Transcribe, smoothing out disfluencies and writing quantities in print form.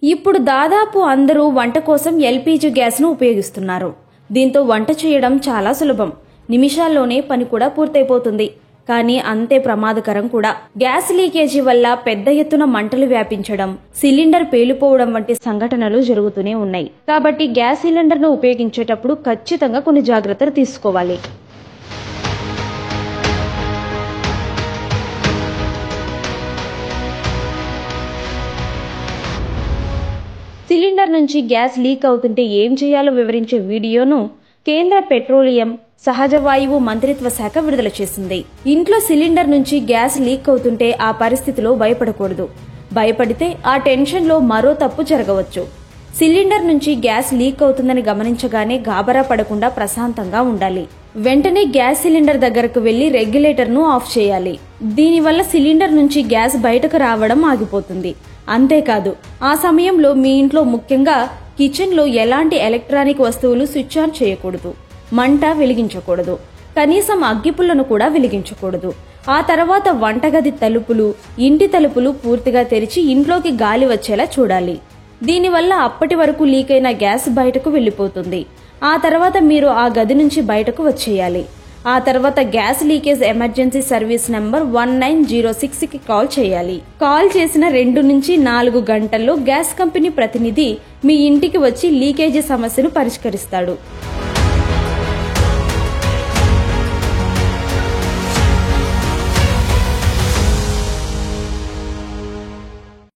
ఇప్పుడు దాదాపు అందరూ వంట కోసం ఎల్పీజీ గ్యాస్ను ఉపయోగిస్తున్నారు. దీంతో వంట చేయడం చాలా సులభం. నిమిషాల్లోనే పని కూడా పూర్తయిపోతుంది. కానీ అంతే ప్రమాదకరం కూడా. గ్యాస్ లీకేజీ వల్ల పెద్ద ఎత్తున మంటలు వ్యాపించడం, సిలిండర్ పేలిపోవడం వంటి సంఘటనలు జరుగుతూనే ఉన్నాయి. కాబట్టి గ్యాస్ సిలిండర్ను ఉపయోగించేటప్పుడు ఖచ్చితంగా కొన్ని జాగ్రత్తలు తీసుకోవాలి. సిలిండర్ నుంచి గ్యాస్ లీక్ అవుతుంటే ఏం చేయాలో వివరించే వీడియోను కేంద్ర పెట్రోలియం, సహజ వాయువు మంత్రిత్వ శాఖ విడుదల చేసింది. ఇంట్లో సిలిండర్ నుంచి గ్యాస్ లీక్ అవుతుంటే ఆ పరిస్థితిలో భయపడకూడదు. భయపడితే ఆ టెన్షన్లో మరో తప్పు జరగవచ్చు. సిలిండర్ నుంచి గ్యాస్ లీక్ అవుతుందని గమనించగానే గాబరా పడకుండా ప్రశాంతంగా ఉండాలి. వెంటనే గ్యాస్ సిలిండర్ దగ్గరకు వెళ్లి రెగ్యులేటర్ను ఆఫ్ చేయాలి. దీనివల్ల సిలిండర్ నుంచి గ్యాస్ బయటకు రావడం ఆగిపోతుంది. అంతేకాదు, ఆ సమయంలో మీ ఇంట్లో ముఖ్యంగా కిచెన్లో ఎలాంటి ఎలక్ట్రానిక్ వస్తువులు స్విచ్ ఆన్ చేయకూడదు. మంట వెలిగించకూడదు. కనీసం అగ్గిపుల్లను కూడా వెలిగించకూడదు. ఆ తర్వాత వంటగది తలుపులు, ఇంటి తలుపులు పూర్తిగా తెరిచి ఇంట్లోకి గాలి వచ్చేలా చూడాలి. దీనివల్ల అప్పటి వరకు లీక్ అయిన గ్యాస్ బయటకు వెళ్లిపోతుంది. ఆ తర్వాత మీరు ఆ గది నుంచి బయటకు వచ్చేయాలి. ఆ తర్వాత gas leakage emergency service number 1906కి కాల్ చేయాలి. కాల్ చేసిన 2 నుంచి 4 గంటల్లో గ్యాస్ కంపెనీ ప్రతినిధి మీ ఇంటికి వచ్చి లీకేజీ సమస్యను పరిష్కరిస్తాడు.